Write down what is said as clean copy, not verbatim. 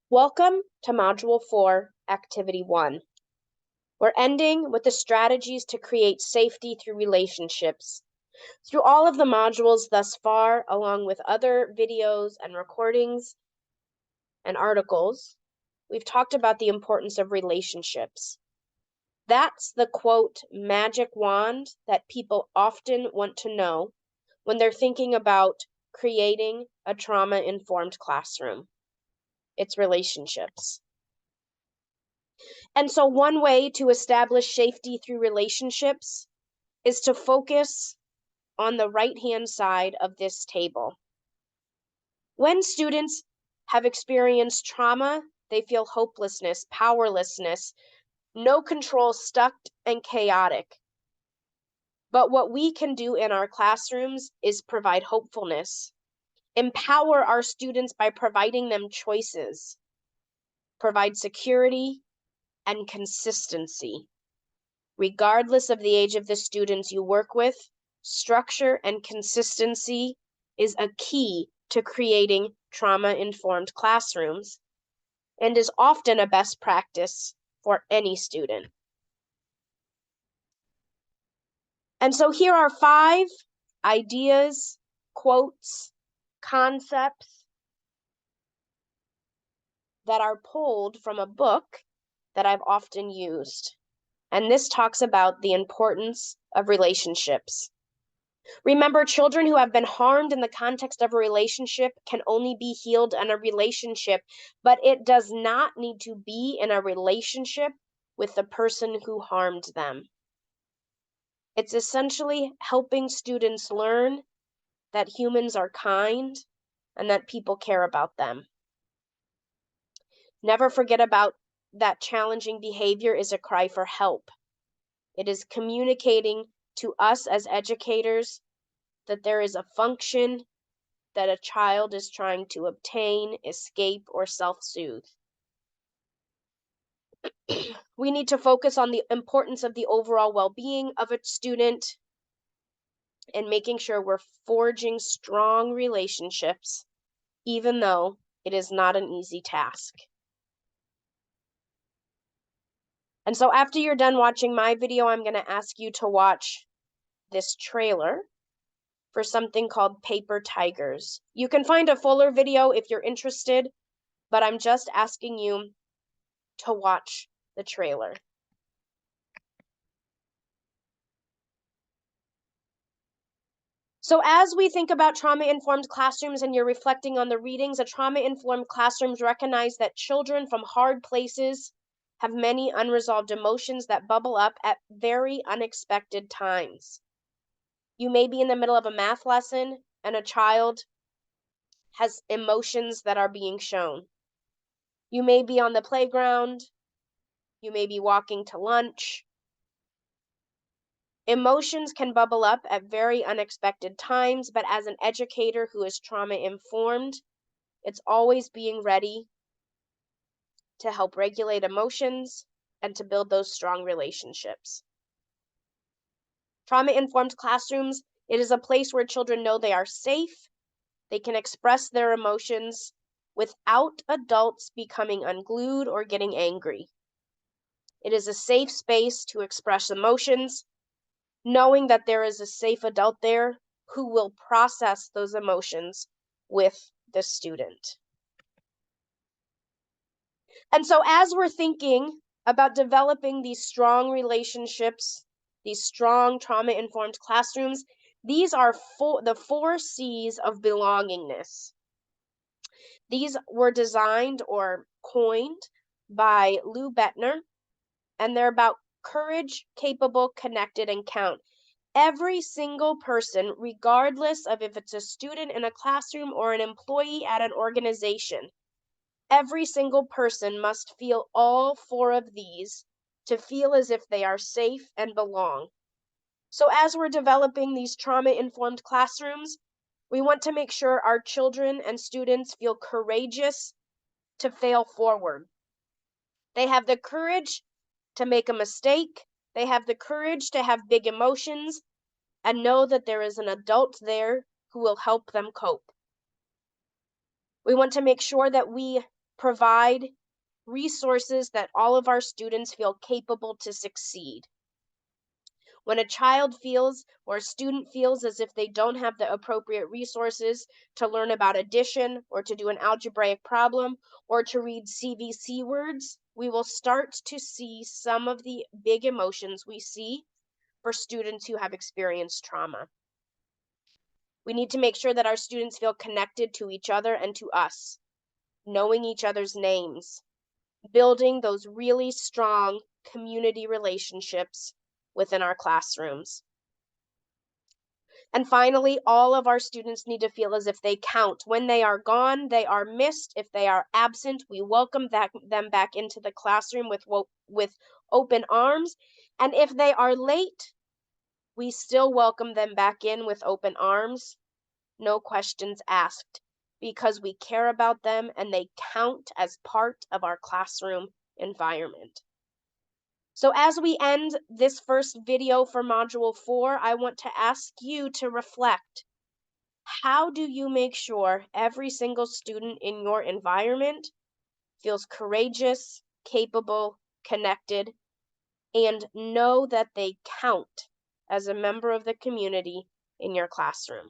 Welcome to Module 4, Activity 1. We're ending with the strategies to create safety through relationships. Through all of the modules thus far, along with other videos and recordings and articles, we've talked about the importance of relationships. That's the quote, magic wand that people often want to know when they're thinking about creating a trauma-informed classroom. It's relationships. And so one way to establish safety through relationships is to focus on the right-hand side of this table. When students have experienced trauma, they feel hopelessness, powerlessness, no control, stuck and chaotic. But what we can do in our classrooms is provide hopefulness, empower our students by providing them choices, provide security and consistency. Regardless of the age of the students you work with, structure and consistency is a key to creating trauma-informed classrooms and is often a best practice for any student. And so here are 5 ideas, quotes, concepts that are pulled from a book that I've often used. And this talks about the importance of relationships. Remember, children who have been harmed in the context of a relationship can only be healed in a relationship, but it does not need to be in a relationship with the person who harmed them. It's essentially helping students learn that humans are kind and that people care about them. Never forget about that challenging behavior is a cry for help. It is communicating to us as educators that there is a function that a child is trying to obtain, escape, or self-soothe. We need to focus on the importance of the overall well-being of a student and making sure we're forging strong relationships, even though it is not an easy task. And so after you're done watching my video, I'm going to ask you to watch this trailer for something called Paper Tigers. You can find a fuller video if you're interested, but I'm just asking you to watch the trailer. So as we think about trauma-informed classrooms and you're reflecting on the readings, a trauma-informed classrooms recognize that children from hard places have many unresolved emotions that bubble up at very unexpected times. You may be in the middle of a math lesson and a child has emotions that are being shown. You may be on the playground. You may be walking to lunch. Emotions can bubble up at very unexpected times, but as an educator who is trauma-informed, it's always being ready to help regulate emotions and to build those strong relationships. Trauma-informed classrooms, it is a place where children know they are safe, they can express their emotions without adults becoming unglued or getting angry. It is a safe space to express emotions, knowing that there is a safe adult there who will process those emotions with the student. And so as we're thinking about developing these strong relationships, these strong trauma-informed classrooms, these are the 4 C's of belongingness. These were designed or coined by Lou Bettner, and they're about courage, capable, connected, and count. Every single person, regardless of if it's a student in a classroom or an employee at an organization, every single person must feel all 4 of these to feel as if they are safe and belong. So as we're developing these trauma-informed classrooms, we want to make sure our children and students feel courageous to fail forward. They have the courage to make a mistake. They have the courage to have big emotions and know that there is an adult there who will help them cope. We want to make sure that we provide resources that all of our students feel capable to succeed. When a child feels or a student feels as if they don't have the appropriate resources to learn about addition or to do an algebraic problem or to read CVC words, we will start to see some of the big emotions we see for students who have experienced trauma. We need to make sure that our students feel connected to each other and to us, knowing each other's names, building those really strong community relationships within our classrooms. And finally, all of our students need to feel as if they count. When they are gone, they are missed. If they are absent, we welcome them back into the classroom with open arms. And if they are late, we still welcome them back in with open arms, no questions asked, because we care about them and they count as part of our classroom environment. So as we end this first video for Module 4, I want to ask you to reflect. How do you make sure every single student in your environment feels courageous, capable, connected, and know that they count as a member of the community in your classroom?